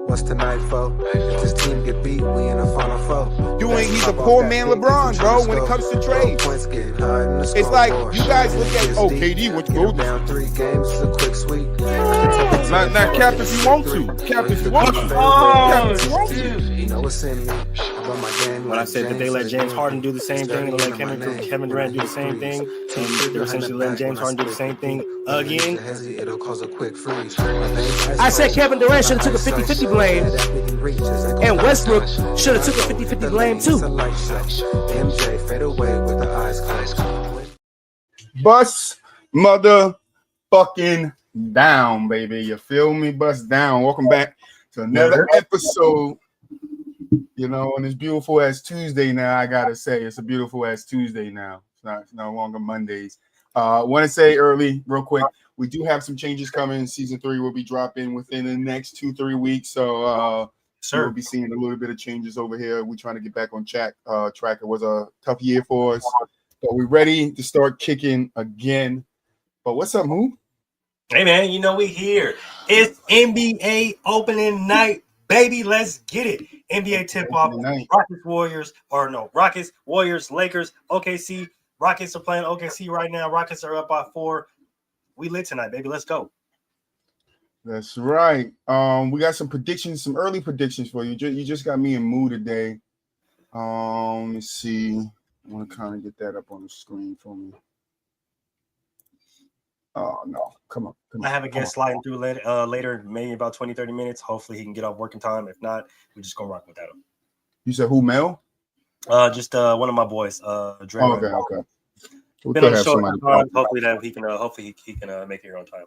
What's tonight for? If this team get beat, we in the final four. He's a poor man LeBron, bro, when it comes to trades. It's like you guys look at, KD, what you go down 3 games, it's a quick sweep. Not cap if you want to. Cap if you want to. Cap if you want to. You know what's in me. When I said that they let James Harden do the same thing and let Kevin Durant do the same thing, and they're essentially letting James Harden do the same thing again. It'll cause a quick freeze. I said Kevin Durant should have took a 50-50 blame, and Westbrook should have took a 50-50 blame too. MJ fade away with the eyes closed. Bust motherfucking down, baby. You feel me? Bust down. Welcome back to another episode. You know, on this beautiful ass Tuesday now, I gotta say it's a beautiful ass Tuesday now. It's no longer Mondays. Want to say early, real quick, we do have some changes coming. Season 3 will be dropping within the next 2-3 weeks. So we'll be seeing a little bit of changes over here. We're trying to get back on track. It was a tough year for us, but we're ready to start kicking again. But what's up, Moo? Hey man, you know we here. It's NBA opening night, baby. Let's get it. NBA tip-off. Rockets, Warriors, Lakers, OKC. Rockets are playing OKC right now. Rockets are up by 4. We lit tonight, baby. Let's go. That's right. We got some predictions, some early predictions for you. You just got me in mood today. Let's see. I want to kind of get that up on the screen for me. Oh, no. Come on. I have a guest sliding through later, maybe about 20-30 minutes. Hopefully he can get off working time. If not, we're just going to rock without him. You said who, Mel? Just one of my boys. Okay. Been on the show time. Hopefully he can make it here on time.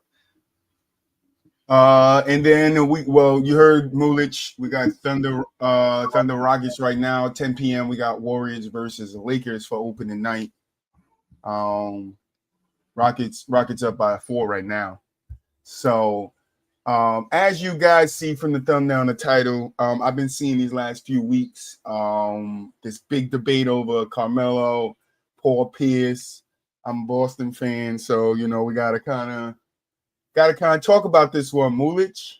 And then you heard Mulich. We got Thunder Rockets right now, 10 p.m. We got Warriors versus the Lakers for opening night. Rockets up by 4 right now. So as you guys see from the thumbnail and the title, I've been seeing these last few weeks this big debate over Carmelo, Paul Pierce. I'm a Boston fan, so you know we gotta kind of talk about this one, Mulich.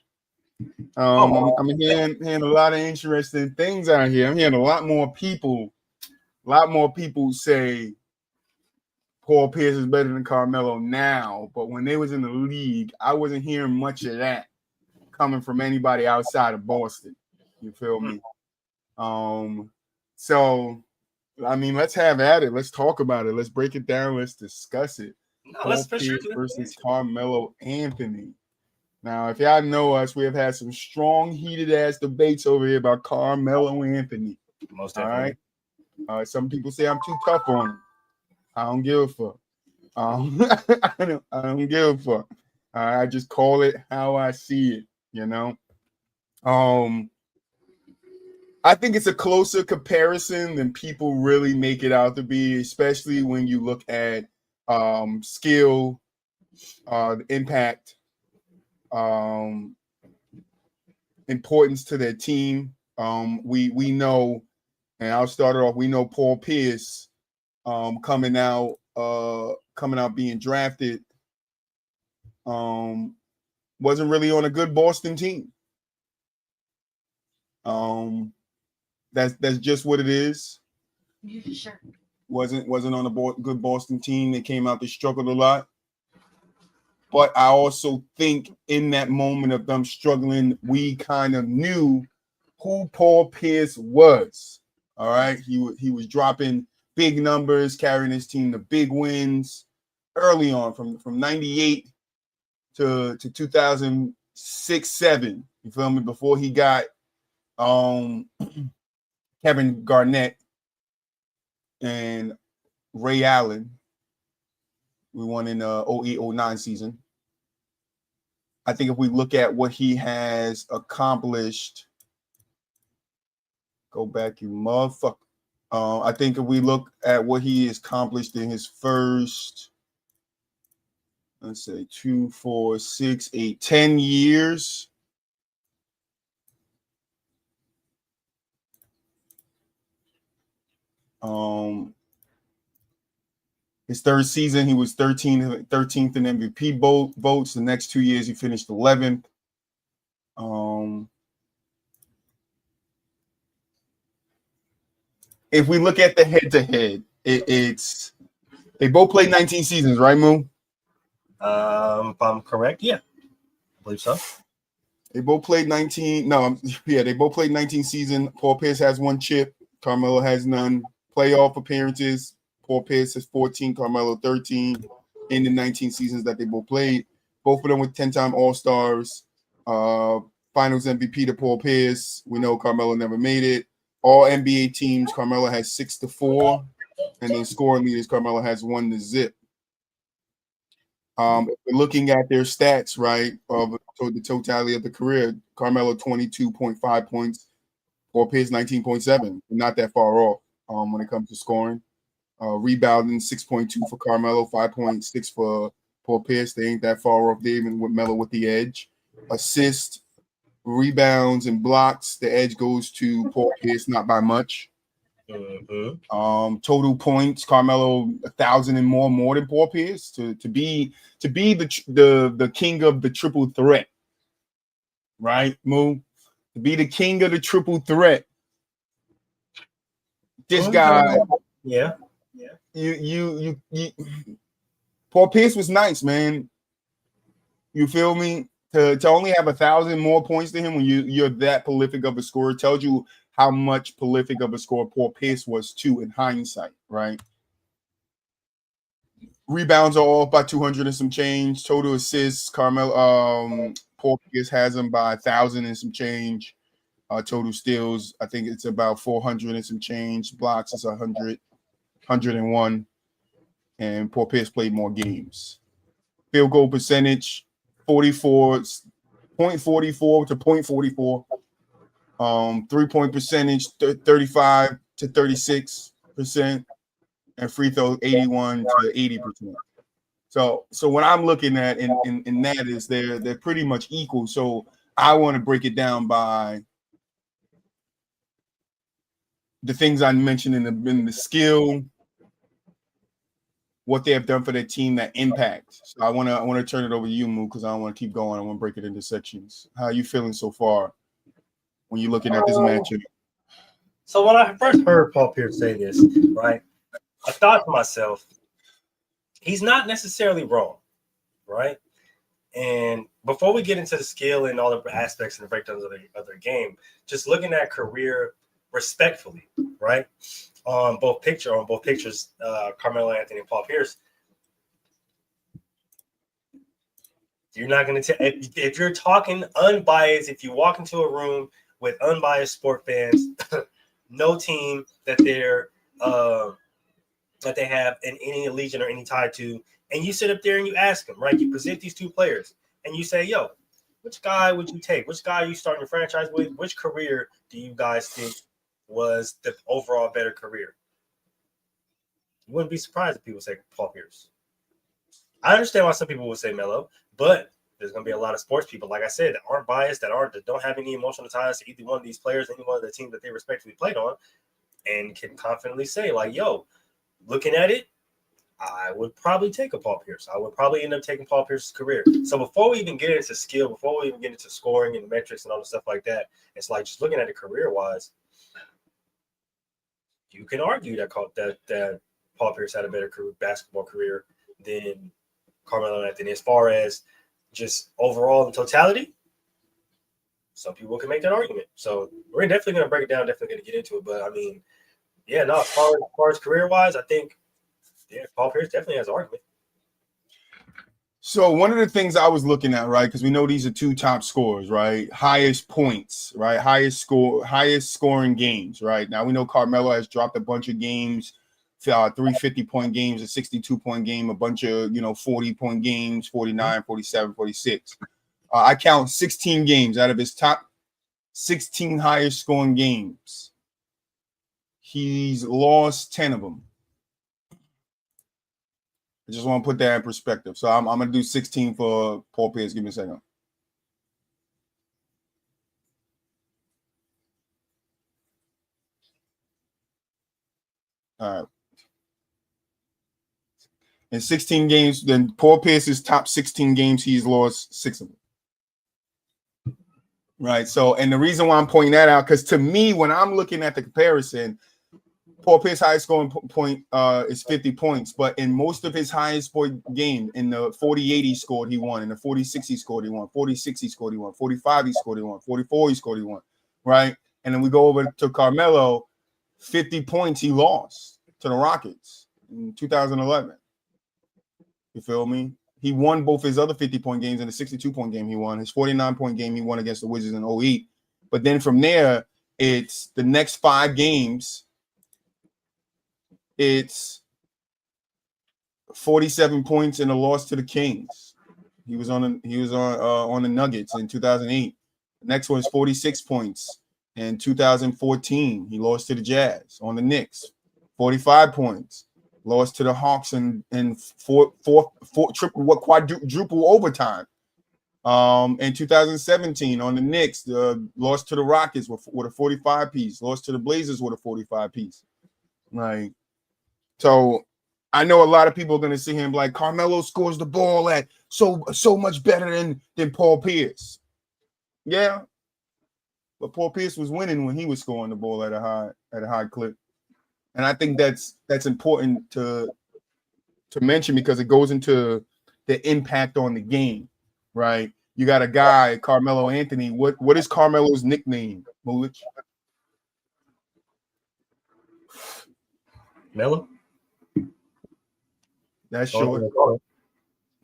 I'm hearing a lot of interesting things out here. I'm hearing a lot more people say Paul Pierce is better than Carmelo now, but when they was in the league, I wasn't hearing much of that coming from anybody outside of Boston. You feel me? So I mean, let's have at it. Let's talk about it. Let's break it down. Let's discuss it. Paul Pierce versus Carmelo Anthony. Now, if y'all know us, we have had some strong, heated ass debates over here about Carmelo Anthony. Most definitely. All right. Some people say I'm too tough on him. I don't give a fuck. I don't give a fuck. I just call it how I see it, you know. I think it's a closer comparison than people really make it out to be, especially when you look at skill, impact, importance to their team. We know, and I'll start it off. We know Paul Pierce coming out being drafted wasn't really on a good Boston team. That's just what it is. Sure. Wasn't on a good Boston team. They came out, they struggled a lot. But I also think in that moment of them struggling, we kind of knew who Paul Pierce was. All right. He was dropping big numbers, carrying his team to big wins early on from 98 to 2006-07. You feel me? Before he got Kevin Garnett and Ray Allen. We won in 08-09 season. I think if we look at what he has accomplished, go back, you motherfucker. I think if we look at what he has accomplished in his first, let's say 2, 4, 6, 8, 10 years. His third season, he was 13th in MVP votes. The next 2 years, he finished 11th. If we look at the head-to-head, it's they both played 19 seasons, right, Moo? If I'm correct, yeah, I believe so. They both played 19. No, yeah, they both played 19 season. Paul Pierce has 1 chip. Carmelo has none. Playoff appearances. Paul Pierce has 14. Carmelo 13 in the 19 seasons that they both played. Both of them with 10-time All-Stars. Finals MVP to Paul Pierce. We know Carmelo never made it. All NBA teams, Carmelo has 6-4. And then scoring leaders, Carmelo has 1-0. If we're looking at their stats, right, of the totality of the career, Carmelo 22.5 points, Paul Pierce 19.7, not that far off when it comes to scoring. Rebounding 6.2 for Carmelo, 5.6 for Paul Pierce. They ain't that far off there, even with Melo with the edge. Assist, rebounds, and blocks, the edge goes to Paul Pierce, not by much. Total points, Carmelo 1,000 and more than Paul Pierce to be the king of the triple threat, right? Moo, to be the king of the triple threat. This guy, yeah. You. Paul Pierce was nice, man. You feel me? To only have 1,000 more points than him when you're that prolific of a scorer tells you how much prolific of a scorer Paul Pierce was too in hindsight, right? Rebounds are off by 200 and some change. Total assists, Paul Pierce has them by 1,000 and some change. Total steals, I think it's about 400 and some change. Blocks is 101. And Paul Pierce played more games. Field goal percentage, 0.44 to 0.44. 3-point percentage, 35 to 36%, and free throw 81 to 80%. So what I'm looking at in that is they're pretty much equal. So I want to break it down by the things I mentioned in the skill, what they have done for their team, that impact. So I want to turn it over to you, Moo, because I don't want to keep going. I want to break it into sections. How are you feeling so far when you're looking at this matchup? So when I first heard Paul Pierce say this, right, I thought to myself, he's not necessarily wrong, right? And before we get into the skill and all the aspects and the breakdowns of their game, just looking at career respectfully, right? On both pictures, Carmelo Anthony and Paul Pierce. You're not going to tell if you're talking unbiased. If you walk into a room with unbiased sport fans, no team that they have in any allegiance or any tie to, and you sit up there and you ask them, right? You present these two players, and you say, "Yo, which guy would you take? Which guy are you starting your franchise with? Which career do you guys think was the overall better career?" You wouldn't be surprised if people say Paul Pierce. I understand why some people would say Melo, but there's going to be a lot of sports people, like I said, that aren't biased, that don't have any emotional ties to either one of these players, any one of the teams that they respectively played on, and can confidently say, like, yo, looking at it, I would probably take a Paul Pierce. I would probably end up taking Paul Pierce's career. So before we even get into skill, before we even get into scoring and metrics and all the stuff like that, it's like just looking at it career-wise, you can argue that Paul Pierce had a better basketball career than Carmelo Anthony as far as just overall in totality. Some people can make that argument. So we're definitely going to break it down, definitely going to get into it. But, I mean, yeah, no, as far as career-wise, I think, yeah, Paul Pierce definitely has an argument. So one of the things I was looking at, right, because we know these are two top scorers, right? Highest points, right? Highest scoring games, right? Now we know Carmelo has dropped a bunch of games, 350-point games, a 62-point game, a bunch of 40-point games, 49, 47, 46. I count 16 games out of his top 16 highest scoring games. He's lost 10 of them. I just want to put that in perspective. So I'm going to do 16 for Paul Pierce. Give me a second. All right. In 16 games, then Paul Pierce's top 16 games, he's lost 6 of them. Right. So, and the reason why I'm pointing that out, because to me, when I'm looking at the comparison, Paul Pierce's highest scoring point is 50 points, but in most of his highest point game, in the 40-8 he scored, he won. In the 40-6 he scored, he won. 40-6 he scored, he won. 45 he scored, he won. 44 he scored, he won. Right. And then we go over to Carmelo, 50 points he lost to the Rockets in 2011. You feel me? He won both his other 50-point games and the 62-point game he won. His 49-point game he won against the Wizards in 08. But then from there, it's the next 5 games. It's 47 points in a loss to the Kings. He was on the Nuggets in 2008. The next one is 46 points in 2014. He lost to the Jazz. On the Knicks, 45 points. Lost to the Hawks in quadruple overtime. In 2017 on the Knicks, lost to the Rockets with a 45 piece. Lost to the Blazers with a 45 piece. Right. So I know a lot of people are going to see him like Carmelo scores the ball at so much better than Paul Pierce. Yeah, but Paul Pierce was winning when he was scoring the ball at a high clip. And I think that's important to mention because it goes into the impact on the game, right? You got a guy, Carmelo Anthony. What is Carmelo's nickname, Mulich? Melo? That's short.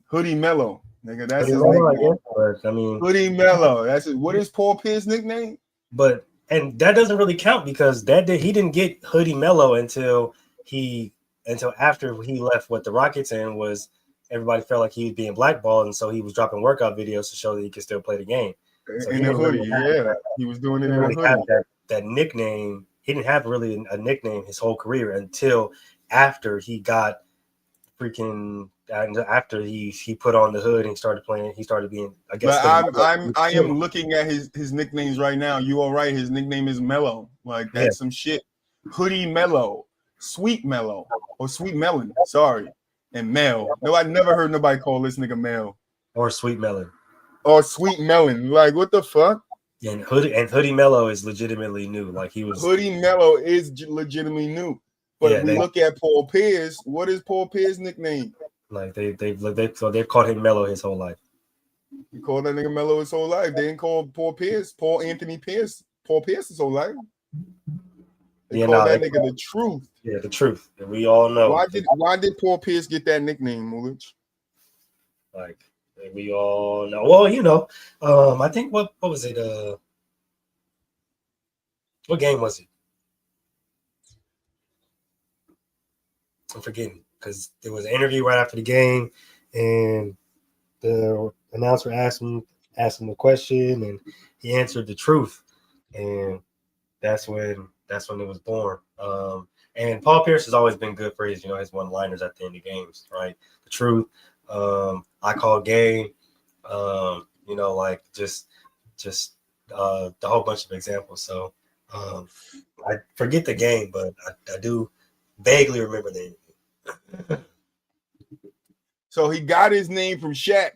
Hoodie Melo. Nigga, that's his Melo, nickname. I mean, Hoodie Melo. That's it. What is Paul Pierce's nickname? But and that doesn't really count because he didn't get Hoodie Melo until after he left with the Rockets and everybody felt like he was being blackballed, and so he was dropping workout videos to show that he could still play the game. So in a hoodie, he was doing it in a hoodie. That nickname, he didn't have really a nickname his whole career until after he got after he put on the hood and started playing. He started being, I guess. But I am looking at his nicknames right now. You all right? His nickname is Mello. Like that's some shit. Hoodie Mello, Sweet Mello, or Sweet Melon. Sorry, and Mel. No, I never heard nobody call this nigga Mel or Sweet Melon or Sweet Melon. Like what the fuck? And Hoodie Mello is legitimately new. Like he was. Hoodie Mello is legitimately new. But we look at Paul Pierce. What is Paul Pierce's nickname? Like they've called him Mello his whole life. You called that nigga Mello his whole life. They didn't call Paul Anthony Pierce his whole life. They called that nigga the Truth. Yeah, the Truth. And we all know. Why did Paul Pierce get that nickname, Mulich? Like we all know. Well, you know, I think what was it? What game was it? I'm forgetting because there was an interview right after the game, and the announcer asked him a question, and he answered the truth, and that's when it was born. And Paul Pierce has always been good for his one-liners at the end of games, right? The truth. I call game. Like just the whole bunch of examples. So I forget the game, but I do vaguely remember the interview. So he got his name from Shaq.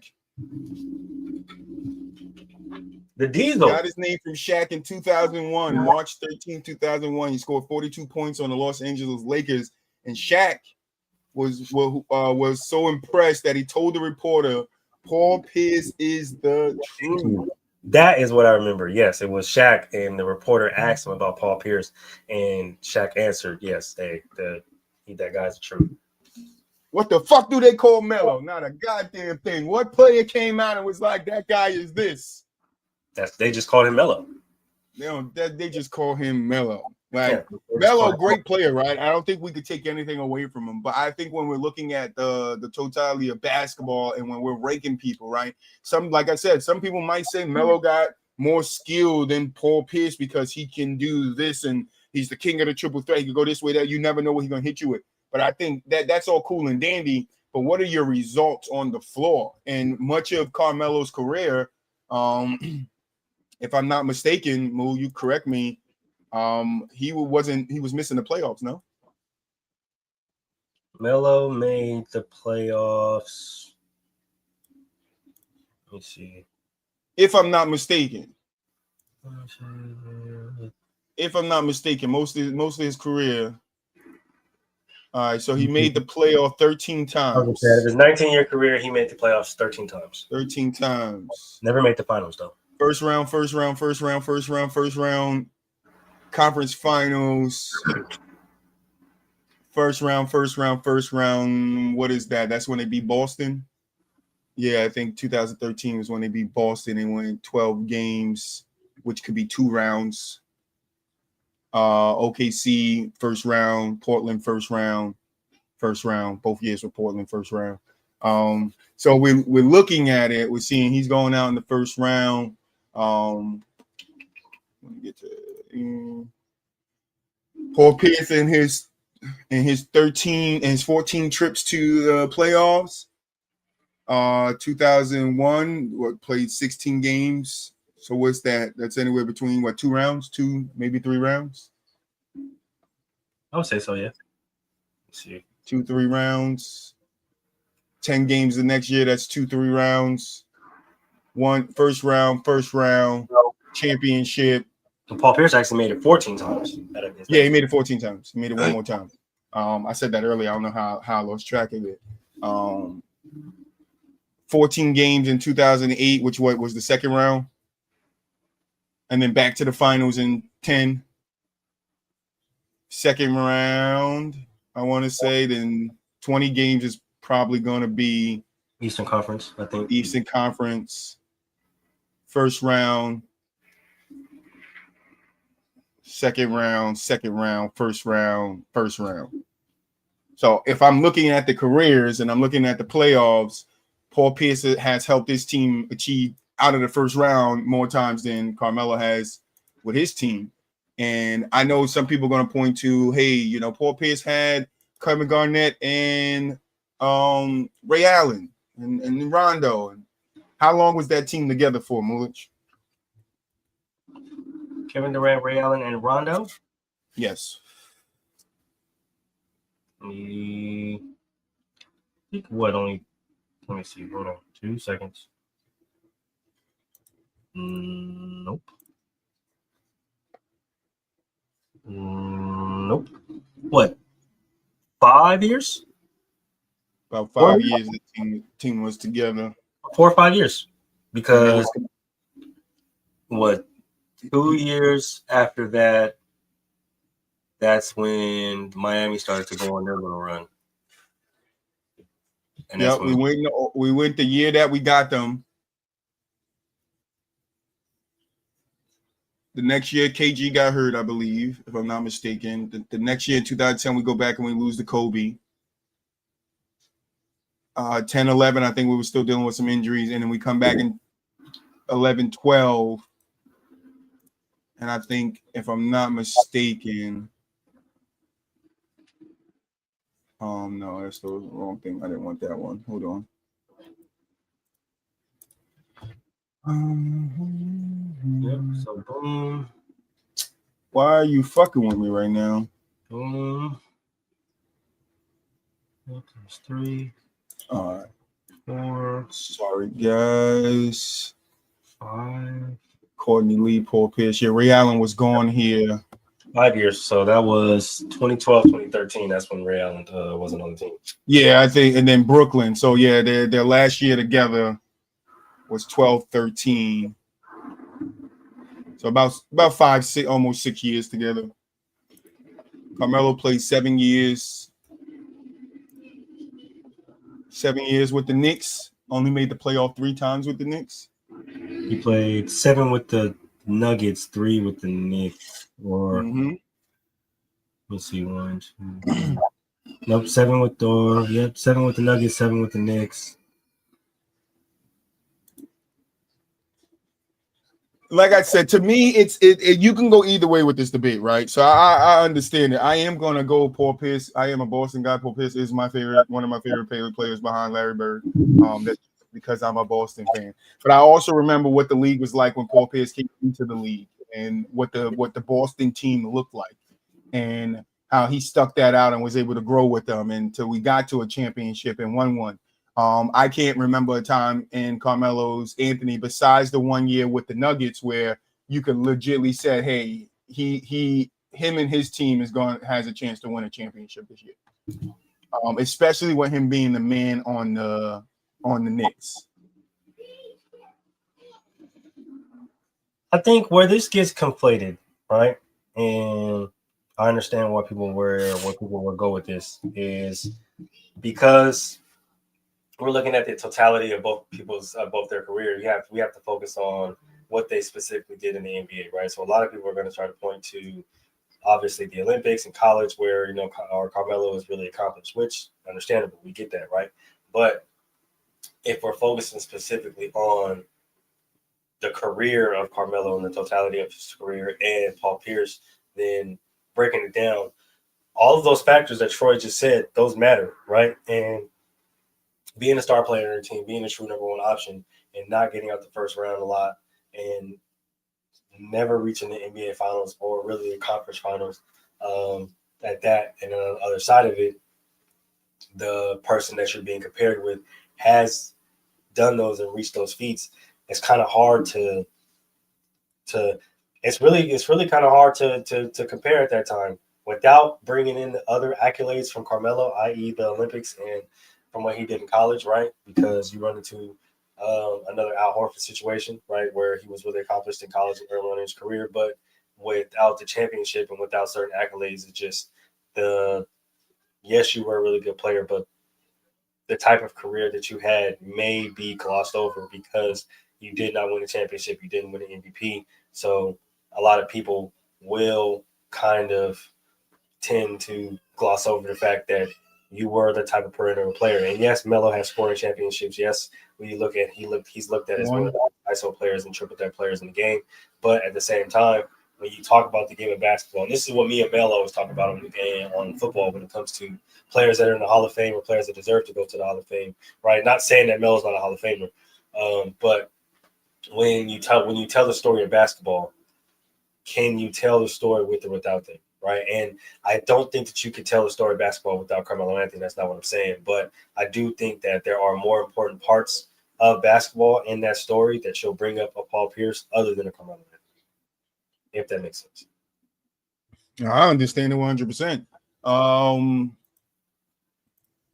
The Diesel. He got his name from Shaq in 2001, March 13, 2001. He scored 42 points on the Los Angeles Lakers, and Shaq was so impressed that he told the reporter, "Paul Pierce is the truth." That is what I remember. Yes, it was Shaq, and the reporter asked him about Paul Pierce, and Shaq answered, "Yes, that guy's the truth." What the fuck do they call Melo? Not a goddamn thing. What player came out and was like, "That guy is this"? They just called him Melo. They just call him Melo. Like Melo, great player, right? I don't think we could take anything away from him. But I think when we're looking at the totality of basketball and when we're ranking people, right? Like I said, some people might say Melo got more skill than Paul Pierce because he can do this and he's the king of the triple threat. He can go this way, that you never know what he's gonna hit you with. But I think that's all cool and dandy. But what are your results on the floor? And much of Carmelo's career, if I'm not mistaken, Moo, you correct me. He was missing the playoffs, no? Melo made the playoffs. Let me see. If I'm not mistaken. Most of his career. All right, so he made the playoff 13 times. Out of his 19-year career, he made the playoffs 13 times. 13 times. Never made the finals, though. First round. Conference finals. First round. What is that? That's when they beat Boston. Yeah, I think 2013 was when they beat Boston and won 12 games, which could be 2 rounds. OKC first round, Portland first round. Both years for Portland first round. So we're looking at it. We're seeing he's going out in the first round. Let me get to Paul Pierce in his 13 and his 14 trips to the playoffs. 2001 played 16 games. So what's that? That's anywhere between 2 rounds, 2 maybe 3 rounds. I would say so, yeah. Let's see. 2-3 rounds. 10 games the next year. That's 2-3 rounds. First round, championship. And Paul Pierce actually made it 14 times. Yeah, he made it 14 times. He made it one more time. I said that earlier. I don't know how I lost track of it. 14 games in 2008, which was the second round. And then back to the finals in 10. Second round, I want to say. Then 20 games is probably going to be Eastern Conference, I think. Eastern Conference. First round. Second round, first round. So if I'm looking at the careers and I'm looking at the playoffs, Paul Pierce has helped his team achieve out of the first round more times than Carmelo has with his team. And I know some people are going to point to, hey, Paul Pierce had Kevin Garnett and Ray Allen and Rondo. And how long was that team together for, Mulich? Kevin Durant, Ray Allen, and Rondo? Yes. I think what only, let me see, hold on, 2 seconds. Nope. Nope. What? 5 years? About 5 years the team was together. 4 or 5 years. Because what? 2 years after that, that's when Miami started to go on their little run. And yeah, we went the year that we got them. The next year, KG got hurt, I believe, if I'm not mistaken. The next year, 2010, we go back and we lose to Kobe. 10, 11, I think we were still dealing with some injuries. And then we come back in 11, 12. And I think, if I'm not mistaken, no, that's the wrong thing. I didn't want that one. Hold on. Yep, so boom. Why are you fucking with me right now? Boom. There's 3. All right. 4. Sorry, guys. 5. Courtney Lee, Paul Pierce. Yeah, Ray Allen was gone here. 5 years. So that was 2012, 2013. That's when Ray Allen wasn't on the team. Yeah, I think, and then Brooklyn. So yeah, their last year together was 12, 13. So about 5, 6, almost 6 years together. Carmelo played 7 years. 7 years with the Knicks. Only made the playoff 3 times with the Knicks. He played 7 with the Nuggets, 3 with the Knicks. Or let's see, 1, 2. Nope, 7 with the 7 with the Nuggets, 7 with the Knicks. Like I said, to me, it's you can go either way with this debate, right? So I understand it. I am gonna go Paul Pierce. I am a Boston guy. Paul Pierce is one of my favorite players behind Larry Bird. That's because I'm a Boston fan. But I also remember what the league was like when Paul Pierce came into the league and what the Boston team looked like. And how he stuck that out and was able to grow with them until we got to a championship and won one. I can't remember a time in Carmelo's Anthony besides the 1 year with the Nuggets where you could legitimately say, hey, him and his team has a chance to win a championship this year. Especially with him being the man on the Knicks. I think where this gets conflated, right? And I understand why people will go with this is because we're looking at the totality of both their career. We have to focus on what they specifically did in the NBA, right? So a lot of people are going to try to point to obviously the Olympics and college where, our Carmelo is really accomplished, which understandable. We get that, right? But if we're focusing specifically on the career of Carmelo and the totality of his career and Paul Pierce, then breaking it down, all of those factors that Troy just said, those matter, right? And being a star player in your team, being a true number one option, and not getting out the first round a lot, and never reaching the NBA Finals or really the conference finals at that. And on the other side of it, the person that you're being compared with has done those and reached those feats. It's kind of hard to it's really kind of hard to compare at that time without bringing in the other accolades from Carmelo, i.e. the Olympics and from what he did in college, right? Because you run into another Al Horford situation, right, where he was really accomplished in college and early on in his career, but without the championship and without certain accolades, it's just yes, you were a really good player, but the type of career that you had may be glossed over because you did not win a championship, you didn't win an MVP. So a lot of people will kind of tend to gloss over the fact that you were the type of perimeter player. And yes, Melo has scoring championships. Yes, when you look at he's looked at as one of the ISO players and triple threat players in the game. But at the same time, when you talk about the game of basketball, and this is what me and Melo always talk about on the game on football when it comes to players that are in the Hall of Fame or players that deserve to go to the Hall of Fame, right? Not saying that Melo's not a Hall of Famer, but when you tell the story of basketball, can you tell the story with or without them? Right. And I don't think that you could tell the story of basketball without Carmelo Anthony. That's not what I'm saying. But I do think that there are more important parts of basketball in that story that you'll bring up a Paul Pierce other than a Carmelo Anthony, if that makes sense. I understand it 100%.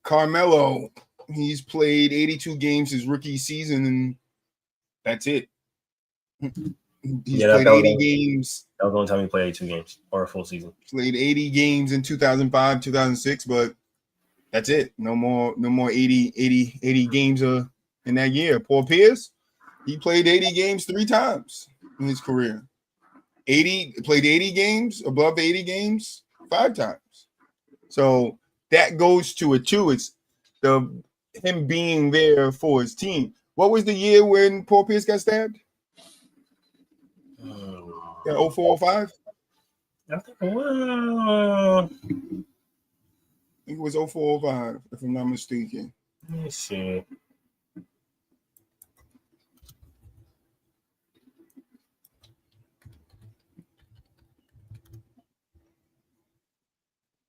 Carmelo, he's played 82 games his rookie season, and that's it. He's played 80 games. I was going to tell me he played 82 games or a full season. Played 80 games in 2005, 2006, but that's it. No more 80 games in that year. Paul Pierce, he played 80 games 3 times in his career. Played 80 games, above 80 games 5 times. So that goes to it too. It's him being there for his team. What was the year when Paul Pierce got stabbed? Yeah, 0405? I think it was 0405, if I'm not mistaken. Let me see.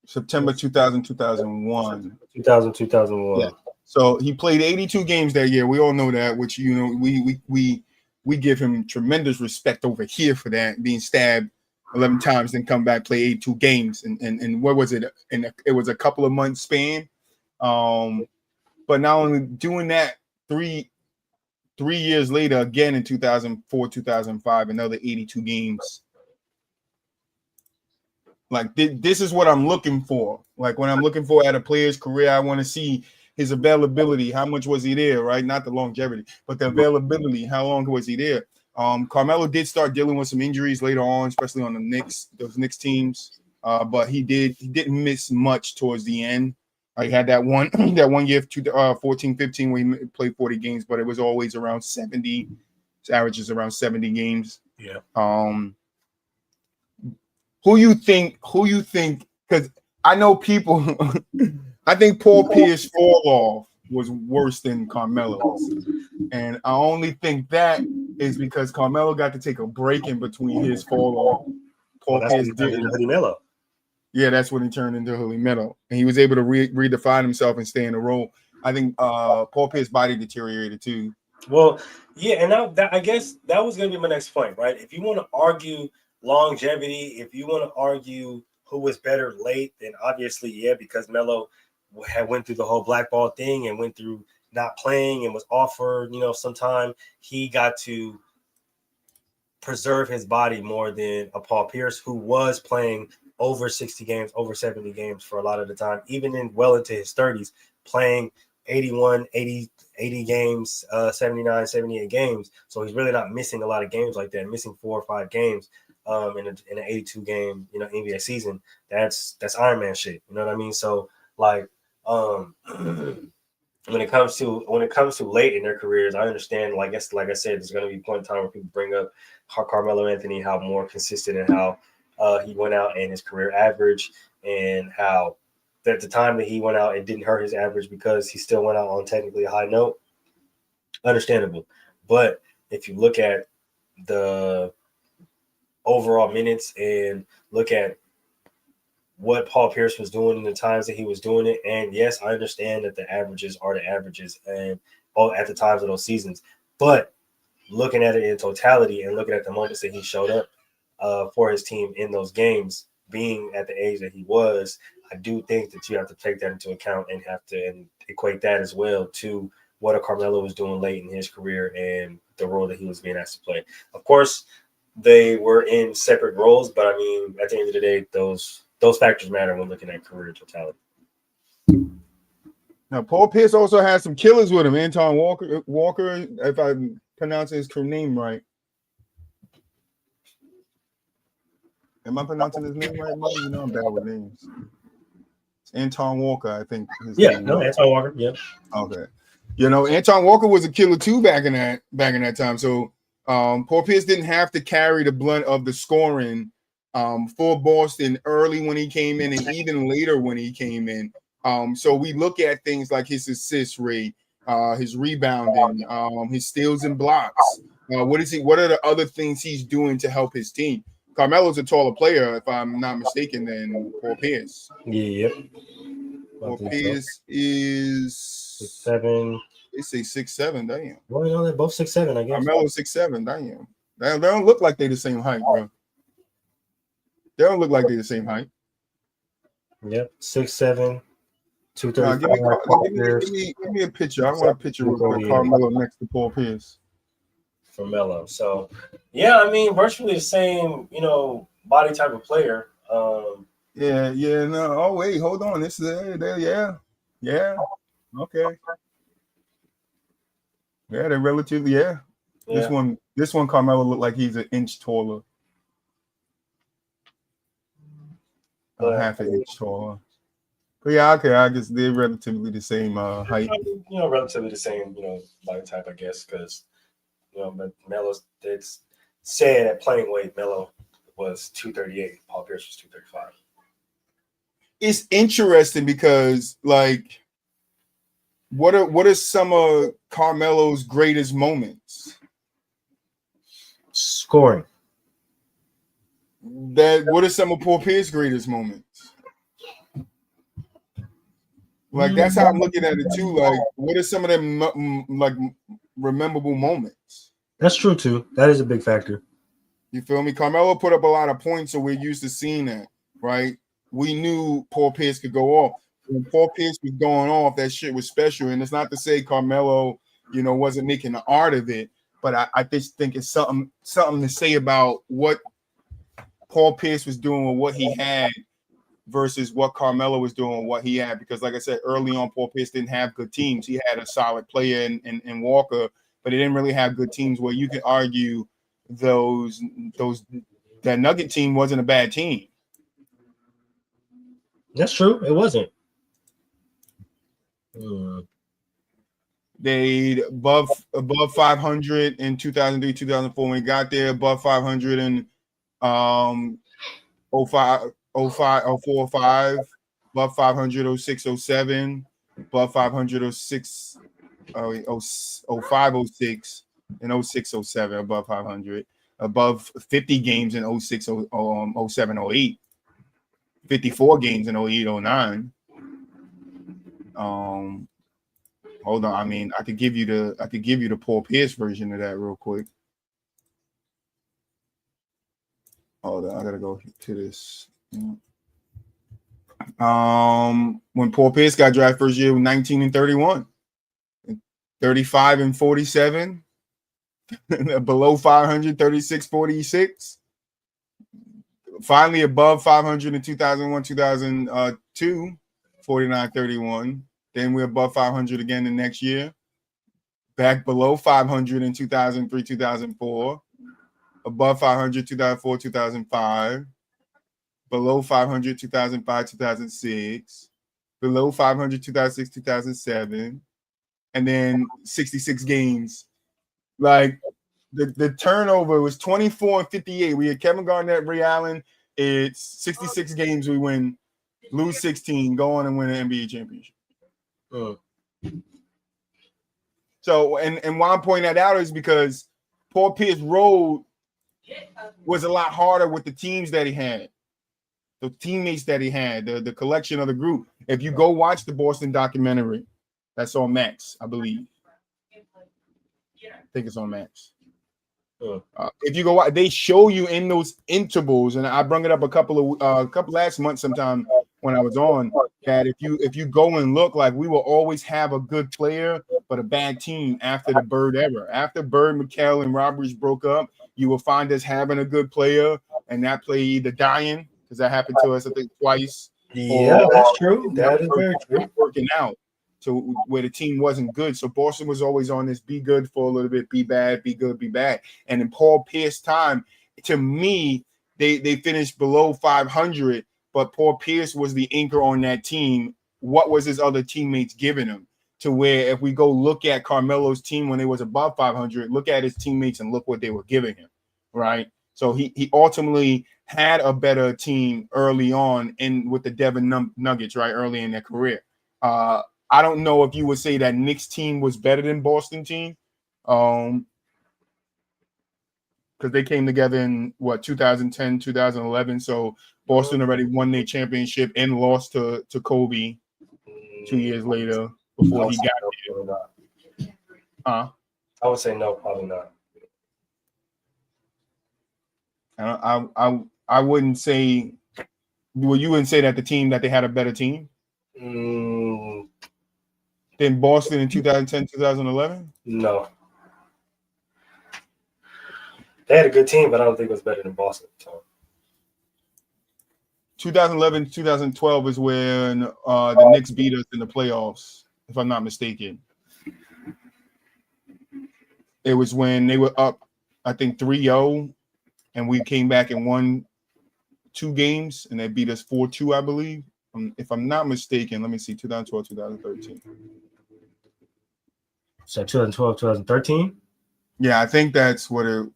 September 2001. 2001. Yeah. So he played 82 games that year. We all know that, which, we give him tremendous respect over here for that, being stabbed 11 times, then come back, play 82 games. And what was it? And it was a couple of months span. But not only doing that 3 years later, again in 2004, 2005, another 82 games. Like this is what I'm looking for. Like when I'm looking for at a player's career, I want to see his availability. How much was he there, right? Not the longevity, but the availability. How long was he there? Carmelo did start dealing with some injuries later on, especially on those Knicks teams. But he didn't miss much towards the end. He had that one year, 14-15, where he played 40 games, but it was always around 70. His average is around 70 games. Yeah. Who you think? Because I know people. I think Paul Pierce's fall off was worse than Carmelo's, and I only think that is because Carmelo got to take a break in between his fall off. Paul Pierce didn't. Melo. Yeah, that's when he turned into Holy Metal, and he was able to redefine himself and stay in the role. I think Paul Pierce's body deteriorated too. Well, yeah, and I guess that was going to be my next point, right? If you want to argue longevity, if you want to argue who was better late, then obviously, yeah, because Melo had went through the whole blackball thing and went through not playing and was offered, some time, he got to preserve his body more than a Paul Pierce, who was playing over 60 games, over 70 games for a lot of the time, even well into his 30s, playing 81, 80 games, 79, 78 games. So he's really not missing a lot of games like that, missing 4 or 5 games in an 82 game, NBA season. That's Iron Man shit. You know what I mean? So like when it comes to late in their careers, I understand. Like I said, there's going to be a point in time where people bring up how Carmelo Anthony, how more consistent and how he went out and his career average, and how at the time that he went out, it didn't hurt his average because he still went out on technically a high note. Understandable, but if you look at the overall minutes and look at what Paul Pierce was doing in the times that he was doing it. And yes, I understand that the averages are the averages and at the times of those seasons, but looking at it in totality and looking at the moments that he showed up for his team in those games, being at the age that he was, I do think that you have to take that into account and have to equate that as well to what a Carmelo was doing late in his career and the role that he was being asked to play. Of course, they were in separate roles, but I mean, at the end of the day, those factors matter when looking at career totality. Now, Paul Pierce also has some killers with him. Anton Walker, if I pronounce his name right. Am I pronouncing his name right, Mike? You know I'm bad with names. It's Anton Walker, I think. Anton Walker. Yeah. Okay. Anton Walker was a killer too back in that time. So Paul Pierce didn't have to carry the blunt of the scoring for Boston early when he came in and even later when he came in. So we look at things like his assist rate, his rebounding, his steals and blocks. What are the other things he's doing to help his team? Carmelo's a taller player, if I'm not mistaken, than Paul Pierce. Yeah. Paul Pierce is 6'7". They say 6'7". Damn. Well, they're both 6'7", I guess. Carmelo's 6'7". Damn. They don't look like they're the same height, bro. They don't look like they're the same height. Yep, 6'7", 235. Give me a picture. I want a picture of Carmelo next to Paul Pierce. For Melo. So, yeah, I mean, virtually the same, body type of player. Yeah. No. Oh, wait, hold on. This is there. Yeah. Okay. Yeah, they're relatively. Yeah. This one, Carmelo looked like he's an inch taller. Half an inch taller. But yeah, okay. I guess they're relatively the same height. Relatively the same, body type, I guess, because. But Melo's, it's saying at playing weight, Melo was 238, Paul Pierce was 235. It's interesting because, like, what are some of Carmelo's greatest moments? Scoring. What are some of Paul Pierce's greatest moments? Like, that's how I'm looking at it too. Like, what are some of them memorable moments? That's true too. That is a big factor. You feel me? Carmelo put up a lot of points, so we're used to seeing that, right? We knew Paul Pierce could go off. When Paul Pierce was going off, that shit was special. And it's not to say Carmelo, wasn't making the art of it, but I just think it's something to say about what Paul Pierce was doing with what he had versus what Carmelo was doing with what he had. Because, like I said, early on, Paul Pierce didn't have good teams. He had a solid player in Walker, but he didn't really have good teams where you could argue that Nugget team wasn't a bad team. That's true. It wasn't. They above 500 in 2003, 2004 when he got there, above 500 in 05, 04, 05, above 500, 06, 07, above 500, 06, 05, 06, and 06, 07, above 500, above 50 games in 06, 07, 08. 54 games in 08, 09. Hold on. I mean, I could give you the Paul Pierce version of that real quick. Hold on, I gotta go to this. When Paul Pierce got drafted first year, 19 and 31, 35 and 47, below 500, 36, 46. Finally above 500 in 2001, 2002, 49, 31. Then we're above 500 again the next year. Back below 500 in 2003, 2004. Above 500, 2004, 2005. Below 500, 2005, 2006. Below 500, 2006, 2007. And then 66 games. Like, the turnover was 24 and 58. We had Kevin Garnett, Ray Allen. It's 66 games we win, lose 16, go on and win an NBA championship. So, and why I'm pointing that out is because Paul Pierce road was a lot harder with the teams that he had, the teammates that he had, the collection of the group. If you go watch the Boston documentary, that's on Max, I believe. I think it's on Max. If you go watch, they show you in those intervals, and I brought it up a couple last month sometime when I was on, that if you go and look, like, we will always have a good player but a bad team after the Bird era. After Bird, McHale, and Roberts broke up, you will find us having a good player and that player either dying, because that happened to us I think twice. Yeah, that's true. That is very true. Working out to where the team wasn't good. So Boston was always on this be good for a little bit, be bad, be good, be bad. And in Paul Pierce time, to me, they finished below 500, but Paul Pierce was the anchor on that team. What was his other teammates giving him? To where if we go look at Carmelo's team when they was above 500, look at his teammates and look what they were giving him, right? So he ultimately had a better team early on with the Denver Nuggets, right, early in their career. I don't know if you would say that Knicks team was better than Boston team, because they came together in 2010, 2011. So Boston already won their championship and lost to Kobe 2 years later before he got there. I would say no, probably not. I wouldn't say. Well, you wouldn't say that the team that they had a better team than Boston in 2010, 2011? No. They had a good team, but I don't think it was better than Boston. So. 2011, 2012 is when the Knicks beat us in the playoffs, if I'm not mistaken. It was when they were up, I think, 3-0, and we came back and won 2 games, and they beat us 4-2, I believe. If I'm not mistaken, let me see, 2012, 2013. So 2012, 2013? Yeah, I think that's what it.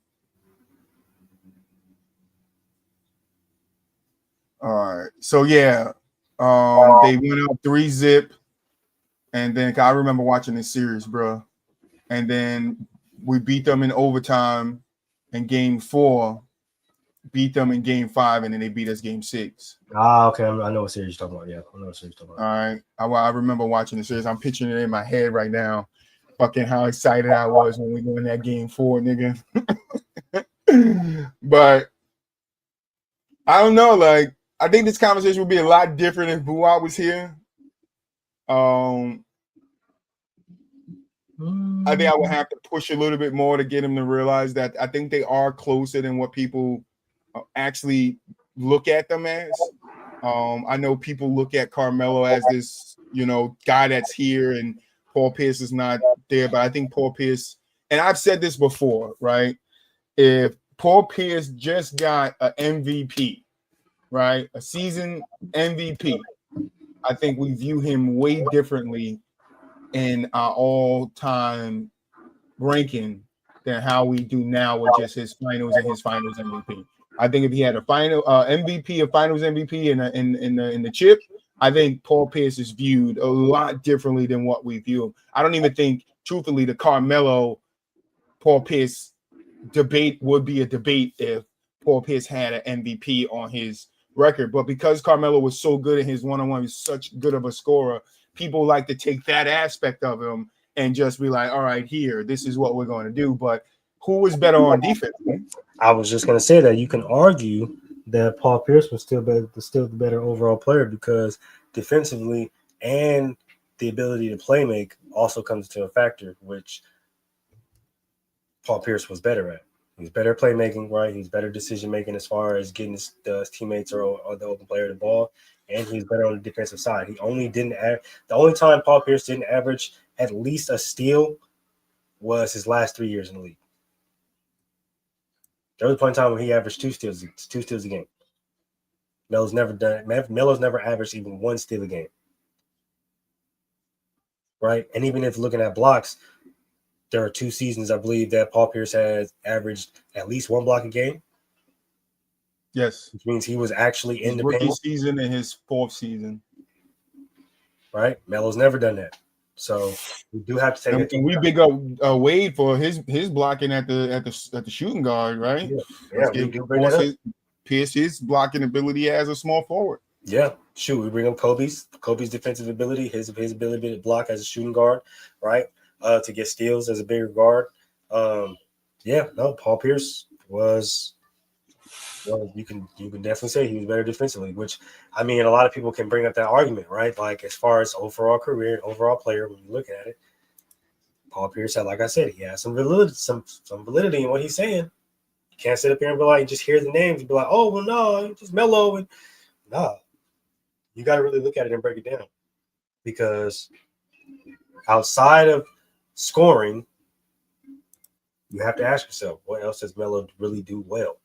All right. So yeah, they went up 3-0, and then I remember watching this series, bro. And then we beat them in overtime in Game 4, beat them in Game 5, and then they beat us Game 6. Okay. I know what series you're talking about. Yeah, I know what series you're talking about. All right. I remember watching the series. I'm picturing it in my head right now. Fucking how excited I was when we won that Game 4, nigga. But I don't know. Like, I think this conversation would be a lot different if Buat was here. I think I would have to push a little bit more to get him to realize that I think they are closer than what people actually look at them as. I know people look at Carmelo as this, guy that's here, and Paul Pierce is not there. But I think Paul Pierce, and I've said this before, right? If Paul Pierce just got an MVP, right, a season MVP, I think we view him way differently in our all-time ranking than how we do now with just his finals and his finals MVP. I think if he had a final MVP, a finals MVP in the chip, I think Paul Pierce is viewed a lot differently than what we view him. I don't even think, truthfully, the Carmelo Paul Pierce debate would be a debate if Paul Pierce had an MVP on his record. But because Carmelo was so good in his one-on-one, he's such good of a scorer, people like to take that aspect of him and just be like, all right, here, this is what we're going to do. But who was better on defense? I was just going to say that you can argue that Paul Pierce was still the better overall player because defensively and the ability to play make also comes to a factor, which Paul Pierce was better at. He's better at playmaking, right? He's better decision making as far as getting his teammates or the open player the ball, and he's better on the defensive side. The only time Paul Pierce didn't average at least a steal was his last 3 years in the league. There was a point in time when he averaged two steals a game. Melo's never averaged even one steal a game, right? And even if looking at blocks, there are 2 seasons, I believe, that Paul Pierce has averaged at least 1 block a game. Yes. Which means he was actually in the rookie paint. Season and his 4th season. Right? Melo's never done that. So we do have to take it. And we big up Wade for his blocking at the shooting guard, right? Yeah, we do bring that up. Pierce his blocking ability as a small forward. Yeah, shoot, we bring up Kobe's defensive ability, his ability to block as a shooting guard, right? To get steals as a bigger guard. Paul Pierce was. Well, you can definitely say he was better defensively, which, I mean, a lot of people can bring up that argument, right? Like, as far as overall career, overall player, when you look at it, Paul Pierce had, like I said, he has some validity in what he's saying. You can't sit up here and be like, just hear the names and be like, oh, well, no, just Melo. And nah, you got to really look at it and break it down. Because outside of scoring, you have to ask yourself, what else does Melo really do well?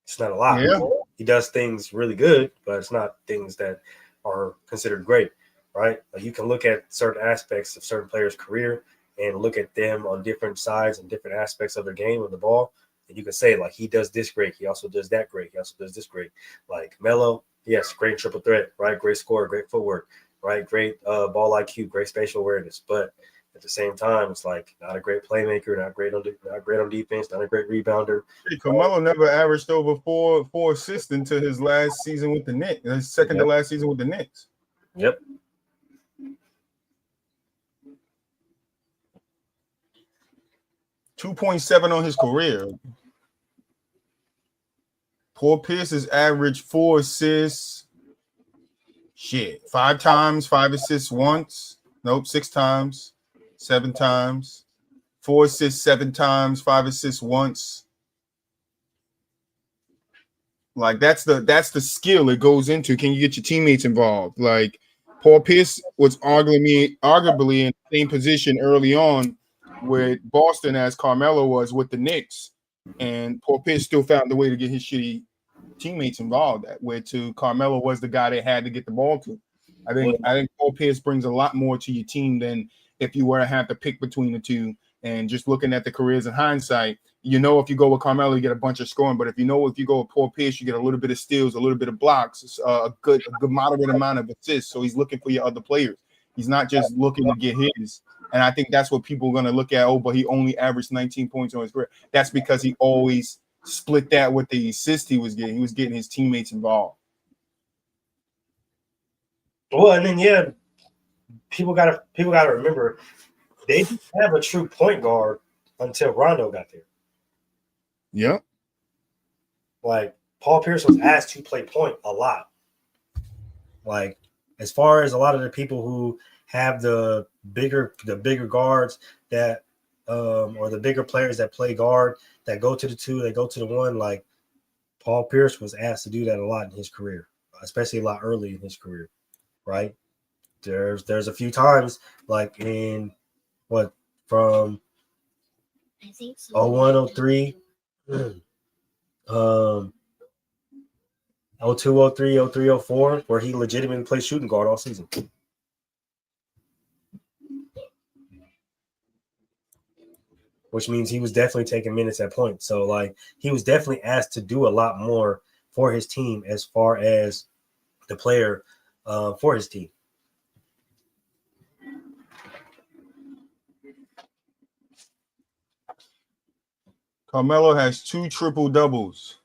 It's not a lot. Yeah. He does things really good, but it's not things that are considered great, right? Like, you can look at certain aspects of certain players' career and look at them on different sides and different aspects of their game of the ball. And you can say, like, he does this great. He also does that great. He also does this great. Like Melo, yes, great triple threat, right? Great scorer, great footwork, right? Great ball IQ, great spatial awareness. But at the same time, it's like not a great playmaker, not great on defense, not a great rebounder. Hey, Carmelo never averaged over four assists until his last season with the Knicks. His second to last season with the Knicks. Yep. .7 on his career. Paul Pierce has averaged 4 assists. 5 times, 5 assists once. Nope, 6 times. 7 times, 4 assists 7 times, 5 assists once. Like that's the skill it goes into. Can you get your teammates involved? Like Paul Pierce was arguably in the same position early on with Boston as Carmelo was with the Knicks, and Paul Pierce still found a way to get his shitty teammates involved. Where Carmelo was the guy they had to get the ball to. I think Paul Pierce brings a lot more to your team than if you were to have to pick between the two. And just looking at the careers in hindsight, if you go with Carmelo, you get a bunch of scoring. But if you go with Paul Pierce, you get a little bit of steals, a little bit of blocks, a good moderate amount of assists. So he's looking for your other players. He's not just looking to get his. And I think that's what people are going to look at. Oh, but he only averaged 19 points on his career. That's because he always split that with the assist he was getting. He was getting his teammates involved. Well, and then people gotta remember they didn't have a true point guard until Rondo got there. Yep. Like Paul Pierce was asked to play point a lot. Like as far as a lot of the people who have the bigger guards that or the bigger players that play guard that go to the 2, they go to the 1. Like Paul Pierce was asked to do that a lot in his career, especially a lot early in his career. Right, there's a few times like in from 01, 03, 02, 03, 03, 04, where he legitimately played shooting guard all season. Which means he was definitely taking minutes at point. So like he was definitely asked to do a lot more for his team as far as the player for his team. Carmelo has 2 triple doubles.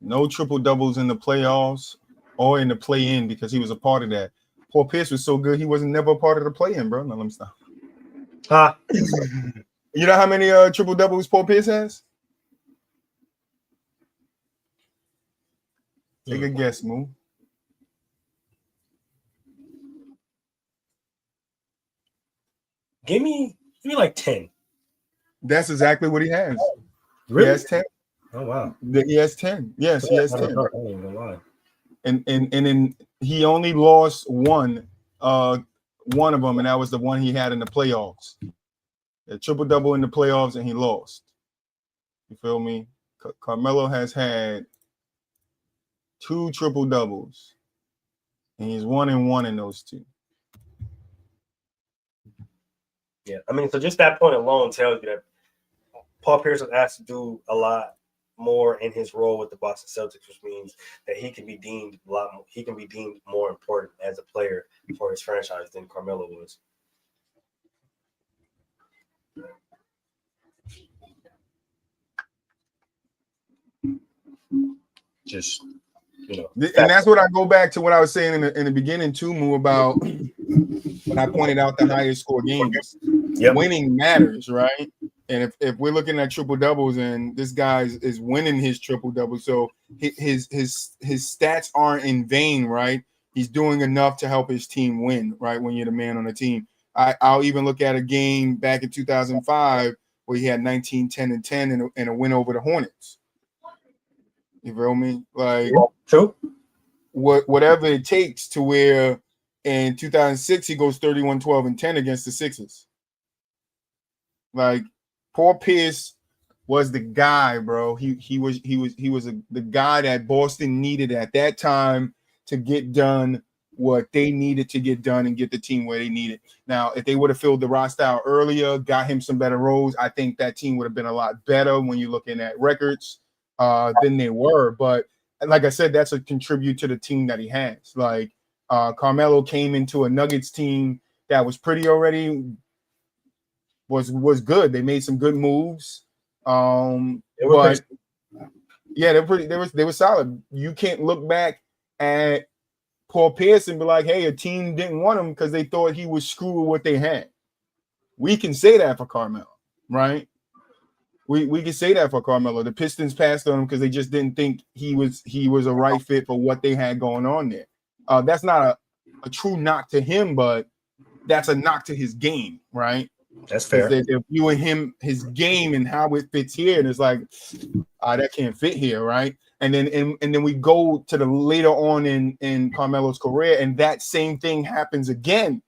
No triple doubles in the playoffs or in the play-in because he was a part of that. Paul Pierce was so good he wasn't never a part of the play-in, bro. No, let me stop. You know how many triple doubles Paul Pierce has? Take a guess, Moo. Give me like 10. That's exactly what he has. Really? He has 10. Oh wow. He has 10. Yes, he has 10. I ain't even gonna lie. And then he only lost one of them, and that was the one he had in the playoffs. A triple double in the playoffs, and he lost. You feel me? Carmelo has had 2 triple doubles, and he's 1-1 in those 2. Yeah, I mean, so just that point alone tells you that Paul Pierce was asked to do a lot more in his role with the Boston Celtics, which means that he can be deemed a lot more, he can be deemed more important as a player for his franchise than Carmelo was. Just, you know, and that's what I go back to what I was saying in the beginning too, Moo, about when I pointed out the highest score games. Yep. Winning matters, right? And if we're looking at triple doubles and this guy is winning his triple double, so his stats aren't in vain, right? He's doing enough to help his team win, right? When you're the man on the team. I'll even look at a game back in 2005 where he had 19, 10, and 10 and a win over the Hornets. You feel me? Like, true. Whatever it takes to where in 2006 he goes 31, 12, and 10 against the Sixers. Like, Paul Pierce was the guy, bro. He was the guy that Boston needed at that time to get done what they needed to get done and get the team where they needed. Now, if they would have filled the roster out earlier, got him some better roles, I think that team would have been a lot better when you're looking at records than they were. But like I said, that's a contribute to the team that he has. Like, Carmelo came into a Nuggets team that was pretty already. Was good. They made some good moves. They were solid. You can't look back at Paul Pierce and be like, hey, a team didn't want him because they thought he was screwing what they had. We can say that for Carmelo, right? We can say that for Carmelo. The Pistons passed on him because they just didn't think he was a right fit for what they had going on there. That's not a true knock to him, but that's a knock to his game, right? That's fair. They're viewing him, his game, and how it fits here, and it's like, that can't fit here, right? And then we go to the later on in Carmelo's career, and that same thing happens again,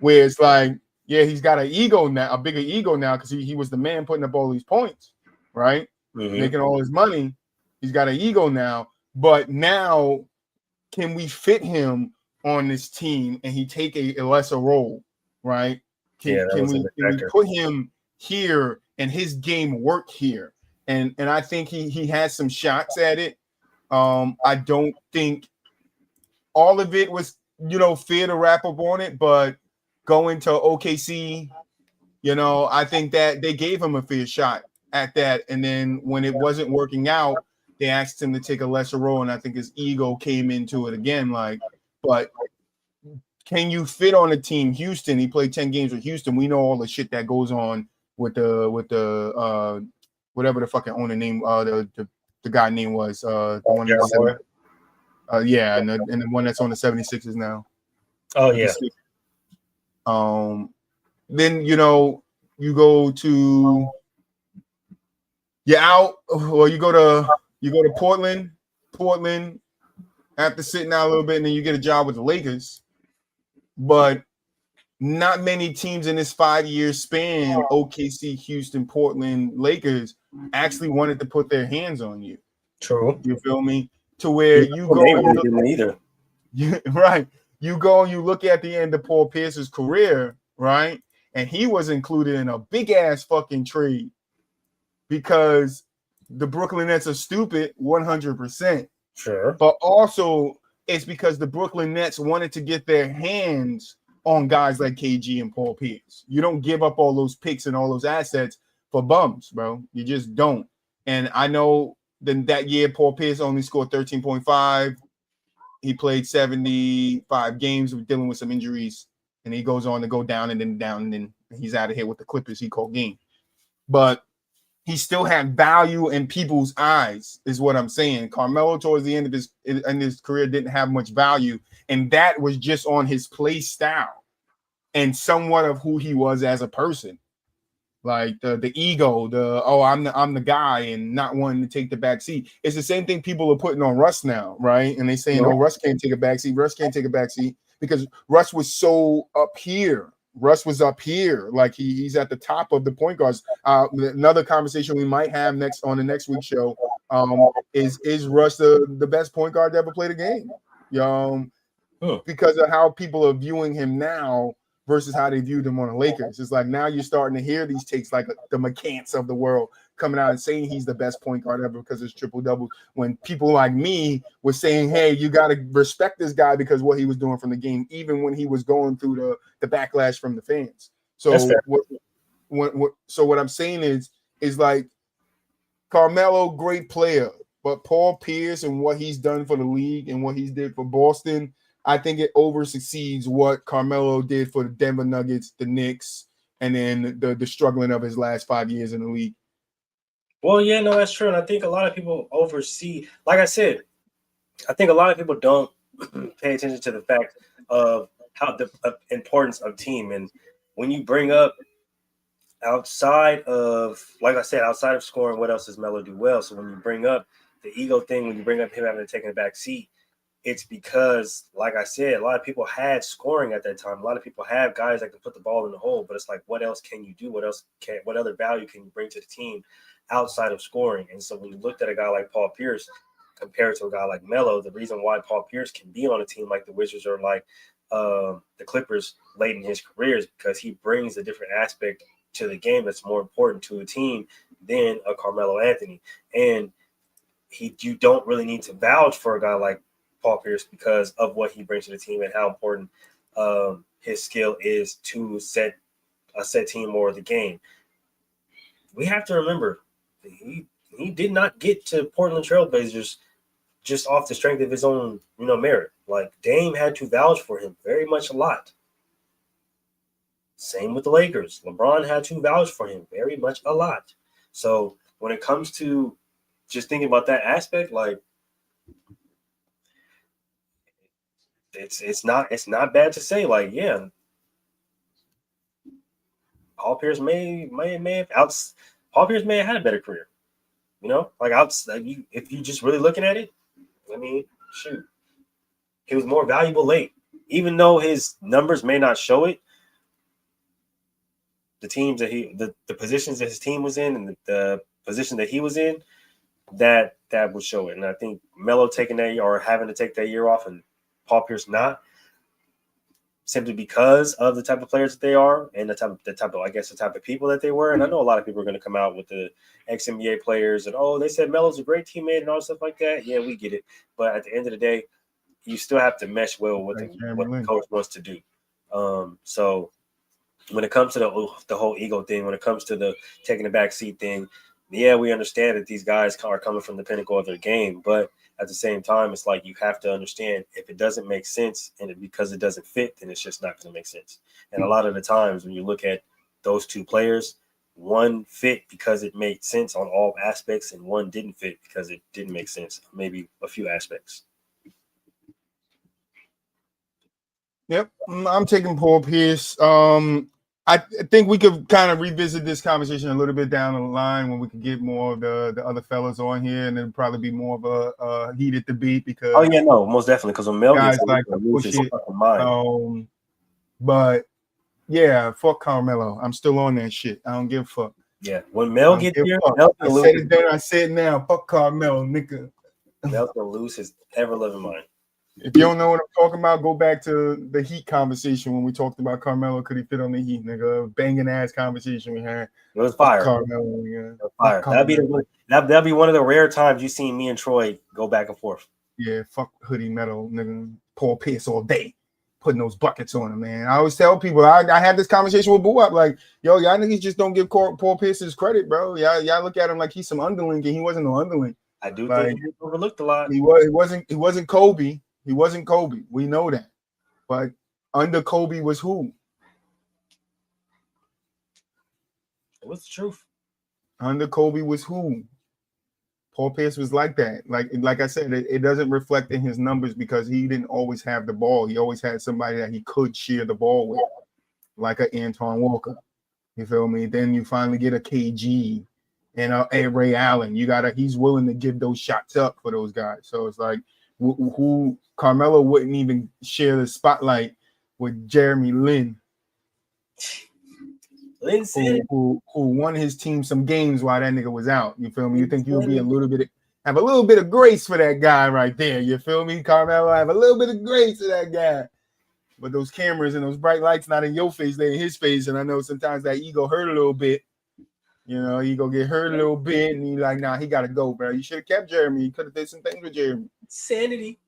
where it's like, yeah, he's got an ego now, a bigger ego now, because he was the man putting up all these points, right? Mm-hmm. Making all his money. He's got an ego now, but now can we fit him on this team and he take a lesser role, right? Can we put him here and his game work here? And I think he has some shots at it. I don't think all of it was, fair to wrap up on it, but going to OKC, I think that they gave him a fair shot at that. And then when it wasn't working out, they asked him to take a lesser role. And I think his ego came into it again. But can you fit on a team? Houston, he played 10 games with Houston. We know all the shit that goes on with the whatever the fucking owner name, the guy name was, the one and the one that's on the 76ers now. Oh yeah. Then you go to you go to Portland after sitting out a little bit, and then you get a job with the Lakers. But not many teams in this 5-year span, OKC, Houston, Portland, Lakers, actually wanted to put their hands on you. True. You feel me? To where you go either. Right. You go and you look at the end of Paul Pierce's career, right? And he was included in a big ass fucking trade because the Brooklyn Nets are stupid 100%. Sure. But also it's because the Brooklyn Nets wanted to get their hands on guys like KG and Paul Pierce. You don't give up all those picks and all those assets for bums, bro. You just don't. And I know then that year Paul Pierce only scored 13.5. He played 75 games dealing with some injuries, and he goes on to go down and then he's out of here with the Clippers. He called game. But he still had value in people's eyes, is what I'm saying. Carmelo, towards the end of his career, didn't have much value, and that was just on his play style and somewhat of who he was as a person. Like the ego, I'm the guy, and not wanting to take the back seat. It's the same thing people are putting on Russ now, right? And they saying, "Oh, Russ can't take a back seat. Russ can't take a back seat," because Russ was so up here. Russ was up here, like he's at the top of the point guards. Another conversation we might have on the next week's show is Russ the best point guard to ever play the game? Because of how people are viewing him now versus how they viewed him on the Lakers. It's like now you're starting to hear these takes like the McCants of the world coming out and saying he's the best point guard ever because it's triple doubles. When people like me were saying, hey, you got to respect this guy because what he was doing from the game, even when he was going through the backlash from the fans. So what I'm saying is like Carmelo, great player, but Paul Pierce and what he's done for the league and what he's did for Boston, I think it over succeeds what Carmelo did for the Denver Nuggets, the Knicks, and then the struggling of his last 5 years in the league. Well, yeah, no, that's true. And I think a lot of people oversee, like I said, I think a lot of people don't pay attention to the fact of how the importance of team. And when you bring up outside of scoring, what else does Melo do well? So when you bring up the ego thing, when you bring up him having to take a back seat, it's because, like I said, a lot of people had scoring at that time. A lot of people have guys that can put the ball in the hole, but it's like, what else can you do? What other value can you bring to the team outside of scoring? And so when you looked at a guy like Paul Pierce compared to a guy like Melo, the reason why Paul Pierce can be on a team like the Wizards or like the Clippers late in his career is because he brings a different aspect to the game that's more important to a team than a Carmelo Anthony. And you don't really need to vouch for a guy like Paul Pierce because of what he brings to the team and how important his skill is to set team or the game. We have to remember he did not get to Portland Trailblazers just off the strength of his own merit. Like Dame had to vouch for him very much a lot. Same with the Lakers. LeBron had to vouch for him very much a lot. So when it comes to just thinking about that aspect, like it's not bad to say, like, yeah, Paul Pierce may have had a better career. If you just really looking at it, I mean, shoot, he was more valuable late, even though his numbers may not show it. The teams that the positions that his team was in and the position that he was in, that would show it. And I think Melo taking that year or having to take that year off and Paul Pierce not, simply because of the type of players that they are and the type of people that they were. And I know a lot of people are going to come out with the ex-NBA players and, they said Melo's a great teammate and all stuff like that. Yeah, we get it. But at the end of the day, you still have to mesh well with what the coach wants to do. So when it comes to the whole ego thing, when it comes to the taking the back seat thing, yeah, we understand that these guys are coming from the pinnacle of their game, but at the same time, it's like you have to understand if it doesn't make sense and because it doesn't fit, then it's just not going to make sense. And a lot of the times when you look at those two players, one fit because it made sense on all aspects and one didn't fit because it didn't make sense, maybe a few aspects. Yep, I'm taking Paul Pierce. I think we could kind of revisit this conversation a little bit down the line when we could get more of the other fellas on here, and then probably be more of a heated debate because most definitely, because when Mel guys gets like to push it. But yeah, fuck Carmelo. I'm still on that shit. I don't give a fuck. Yeah, when Mel gets here, I said it then. I said it now. Fuck Carmelo, nigga. Mel's gonna lose his ever-living mind. If you don't know what I'm talking about, go back to the Heat conversation when we talked about Carmelo. Could he fit on the Heat, nigga? Banging ass conversation we had. It was fire. Carmelo, yeah. Fire. That'd be one of the rare times you seen me and Troy go back and forth. Yeah, fuck Hoodie Metal, nigga. Paul Pierce all day. putting those buckets on him, man. I always tell people, I had this conversation with Boo Up, like, yo, y'all niggas just don't give Paul Pierce his credit, bro. Y'all look at him like he's some underling, and he wasn't no underling. I do like, think he overlooked a lot. He wasn't Kobe. He wasn't Kobe. We know that. But under Kobe was who? What's the truth? Under Kobe was who? Paul Pierce was like that. Like I said, it doesn't reflect in his numbers because he didn't always have the ball. He always had somebody that he could share the ball with, like a Antoine Walker. You feel me? Then you finally get a KG and a Ray Allen. He's willing to give those shots up for those guys. So it's like who Carmelo wouldn't even share the spotlight with Jeremy Lin. Who won his team some games while that nigga was out. You feel me? You think you'll be have a little bit of grace for that guy right there. You feel me? Carmelo, have a little bit of grace for that guy. But those cameras and those bright lights not in your face, they're in his face. And I know sometimes that ego hurt a little bit. You know, ego get hurt a little bit, and you're like, nah, he gotta go, bro. You should have kept Jeremy. You could have did some things with Jeremy. Sanity.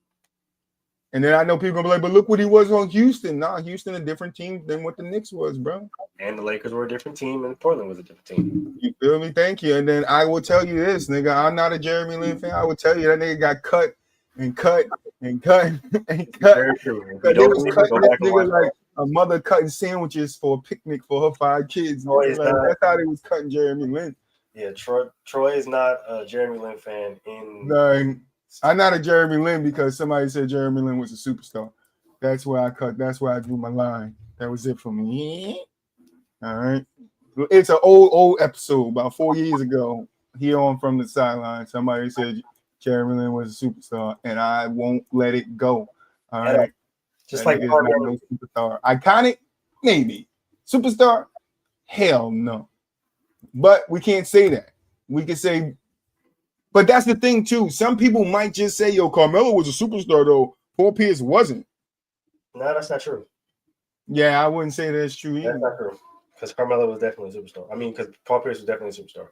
And then I know people gonna be like, but look what he was on Houston. Nah, Houston a different team than what the Knicks was, bro. And the Lakers were a different team, and Portland was a different team. You feel me? Thank you. And then I will tell you this, nigga. I'm not a Jeremy Lin fan. I will tell you that nigga got cut and cut and cut and cut. Very true. They was cutting this nigga like a mother cutting sandwiches for a picnic for her 5 kids. Like, that's how they was cutting Jeremy Lin. Yeah, Troy is not a Jeremy Lin fan. I'm not a Jeremy Lin because somebody said Jeremy Lin was a superstar. That's where I cut. That's where I drew my line. That was it for me. All right. It's an old episode about 4 years ago. He on from the sideline. Somebody said Jeremy Lin was a superstar, and I won't let it go. All right. Just that like no superstar. Iconic, maybe. Superstar, hell no. But we can't say that. We can say. But that's the thing, too. Some people might just say, yo, Carmelo was a superstar, though. Paul Pierce wasn't. No, that's not true. Yeah, I wouldn't say that's true either. That's not true. Because Carmelo was definitely a superstar. I mean, because Paul Pierce was definitely a superstar.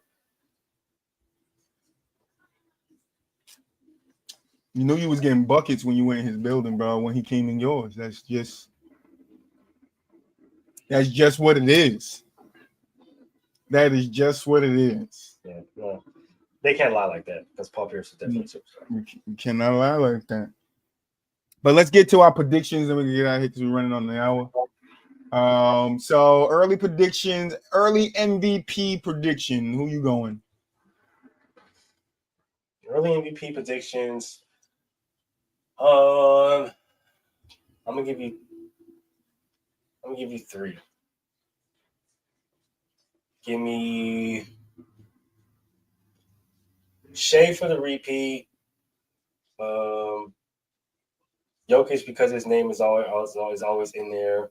You knew you was getting buckets when you went in his building, bro, when he came in yours. That's just what it is. That is just what it is. Yeah, no. They can't lie like that because Paul Pierce is definitely a superstar. You cannot lie like that. But let's get to our predictions and we can get out of here because we're running on the hour. So early predictions, early MVP prediction. Who you going? Early MVP predictions. I'm gonna give you 3. Give me Shea for the repeat. Jokic because his name is always in there.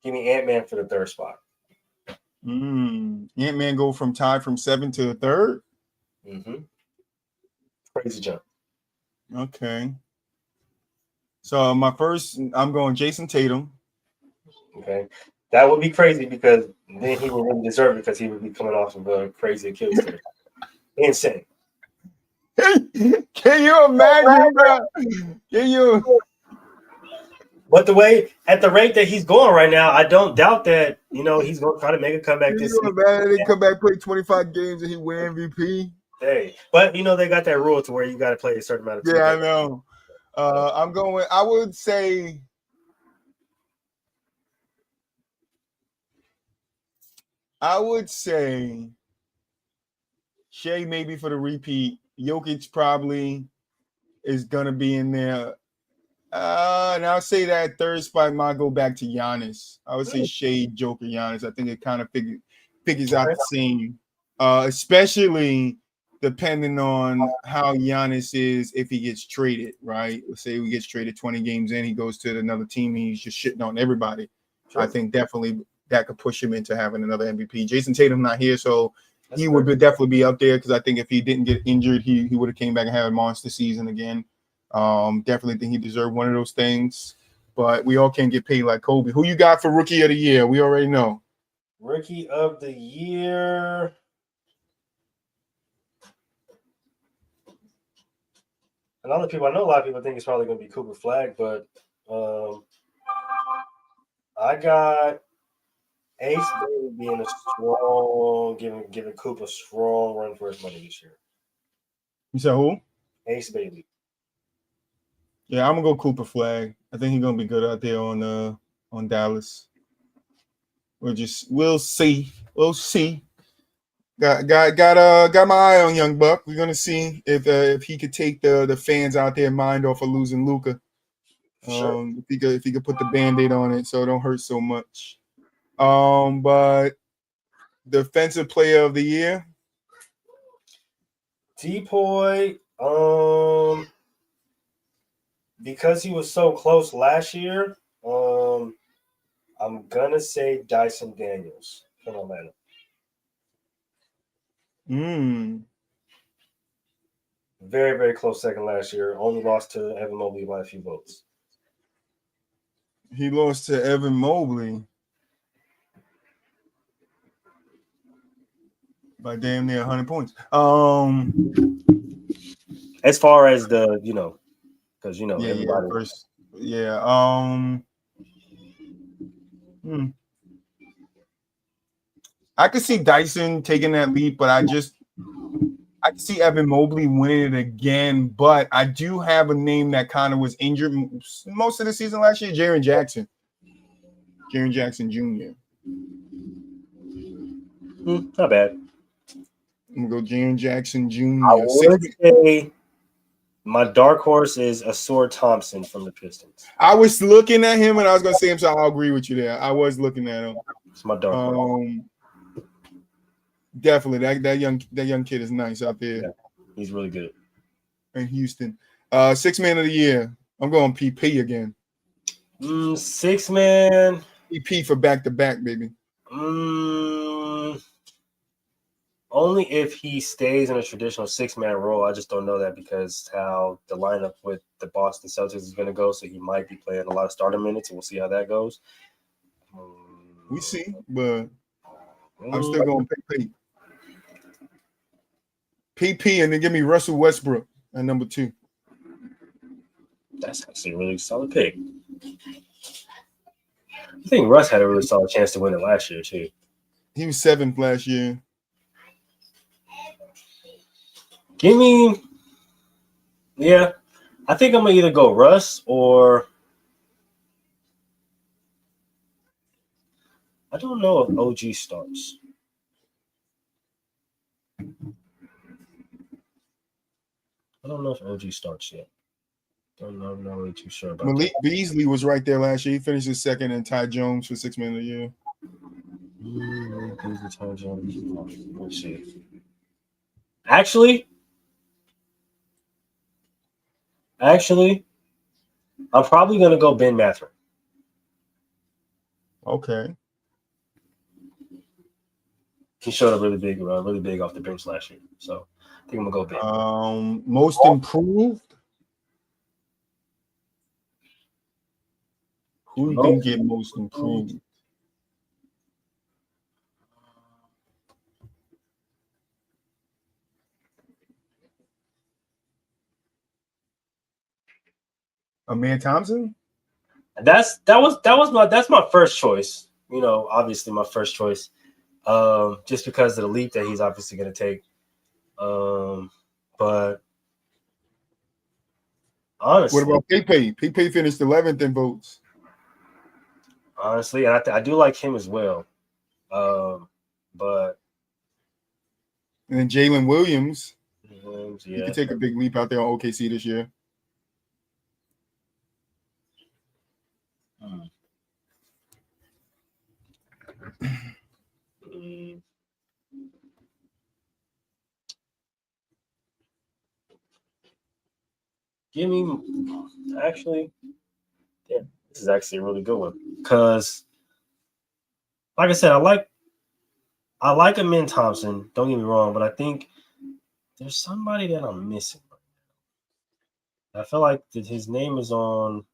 Give me Ant-Man for the 3rd spot. Ant-Man go from tied from 7 to 3rd? Mm-hmm. Crazy jump. Okay. So my first, I'm going Jason Tatum. Okay. That would be crazy because then he would really deserve it because he would be coming off of a crazy Achilles tear. Insane. Can you imagine, bro? Can you? But at the rate that he's going right now, I don't doubt that, he's going to try to make a comeback this season. They come back, play 25 games, and he win MVP. Hey, but, they got that rule to where you got to play a certain amount of time. Yeah, I know. I would say Shea maybe for the repeat. Jokic probably is going to be in there. And I'll say that 3rd spot might go back to Giannis. I would say Shea, Joker, Giannis. I think it kind of figures out the same, especially depending on how Giannis is if he gets traded, right? Let's say he gets traded 20 games in, he goes to another team, and he's just shitting on everybody. Sure. I think definitely that could push him into having another MVP. Jason Tatum not here, so he would definitely be up there because I think if he didn't get injured, he would have came back and had a monster season again. Definitely think he deserved one of those things, but we all can't get paid like Kobe. Who you got for Rookie of the Year? We already know. Rookie of the Year. a lot of people think it's probably going to be Cooper Flag, but I got Ace Bailey being a strong, giving Cooper a strong run for his money this year. You said who? Ace Bailey. Yeah, I'm gonna go Cooper Flag. I think he's gonna be good out there on Dallas. We'll see. We'll see. Got my eye on Young Buck. We're gonna see if he could take the fans out there mind off of losing Luka. Sure. If he could put the Band-Aid on it so it don't hurt so much. But defensive player of the year. Depoy, because he was so close last year, I'm gonna say Dyson Daniels from Atlanta. Very, very close second last year. Only lost to Evan Mobley by a few votes. He lost to Evan Mobley by damn near 100 points. As far as the, because everybody. Yeah, first, yeah. I could see Dyson taking that leap, but I can see Evan Mobley winning it again. But I do have a name that kind of was injured most of the season last year, Jaren Jackson Jr. Not bad. I'm gonna go Jaren Jackson Jr. I would say my dark horse is Asor Thompson from the Pistons. I was looking at him and I was gonna say him, so I'll agree with you there. I was looking at him. It's my dark horse. Definitely that young kid is nice out there. Yeah, he's really good. In Houston. 6 man of the year. I'm going PP again. 6 man. PP for back-to-back, baby. Only if he stays in a traditional 6-man role. I just don't know that because how the lineup with the Boston Celtics is going to go. So he might be playing a lot of starter minutes, and we'll see how that goes. We see, but I'm still going PP. PP, and then give me Russell Westbrook at number 2. That's actually a really solid pick. I think Russ had a really solid chance to win it last year, too. He was 7th last year. Yeah, I think I'm going to either go Russ or I don't know if OG starts. I don't know if OG starts yet. I'm not really too sure about Malik that. Beasley was right there last year. He finished 2nd, and Ty Jones for 6 man of the year. Let's see. Actually, I'm probably going to go Ben Mathurin. Okay. He showed up really big off the bench last year. So I think I'm going to go Ben. Most improved? Who you can get most improved? Amir Thompson? That's my first choice. Obviously my first choice. Just because of the leap that he's obviously going to take. But honestly, what about Pepe? Pepe finished 11th in votes. Honestly, and I do like him as well. But and then Jalen Williams, yeah, he could take a big leap out there on OKC this year. This is actually a really good one because, like I said, I like Amin Thompson. Don't get me wrong, but I think there's somebody that I'm missing. I feel like that his name is on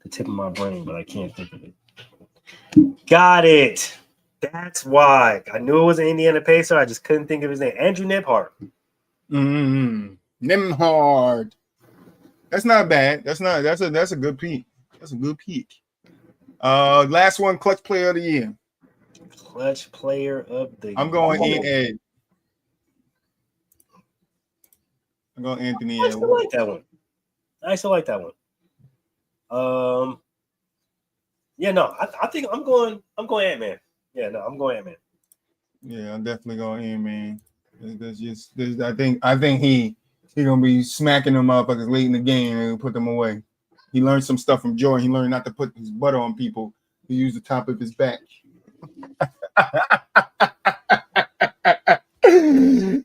the tip of my brain, but I can't think of it. Got it. That's why. I knew it was an Indiana Pacer. I just couldn't think of his name. Andrew Nembhard. Nembhard. That's not bad. That's a good peak. That's a good peak. Last one, clutch player of the year. Clutch player of the year. I'm going Ed. I'm going Anthony I Ed. still like that one. Yeah, no, I think I'm going Ant-Man. Yeah, no, I'm going Ant-Man. Yeah, I'm definitely going Ant-Man. I think he gonna be smacking them motherfuckers late in the game and put them away. He learned some stuff from Jordan. He learned not to put his butter on people. He used the top of his back.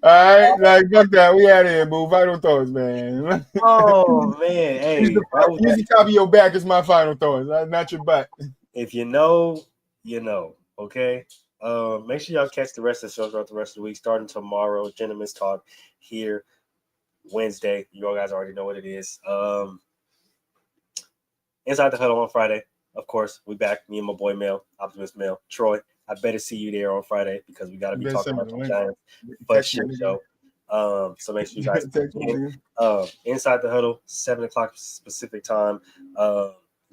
All right, like fuck that. We out of here, boo. Final thoughts, man. Oh man, hey, use the top of your back is my final thoughts, not your butt. If you know, you know. Okay. Make sure y'all catch the rest of the show throughout the rest of the week, starting tomorrow. Gentlemen's Talk here Wednesday. You all guys already know what it is. Inside the Huddle on Friday. Of course, we back. Me and my boy Mel, Optimus Mel, Troy. I better see you there on Friday because we got to be talking about the Giants. But shit show. So make sure you guys Inside the Huddle, 7:00 Pacific time.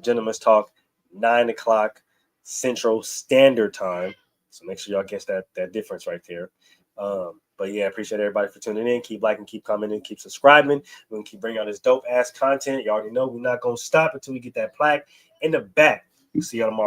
Gentlemen's Talk, 9:00 Central Standard Time. So make sure y'all catch that difference right there. But yeah, I appreciate everybody for tuning in. Keep liking, keep commenting, keep subscribing. We're gonna keep bringing out this dope ass content. You already know we're not gonna stop until we get that plaque in the back. See y'all tomorrow.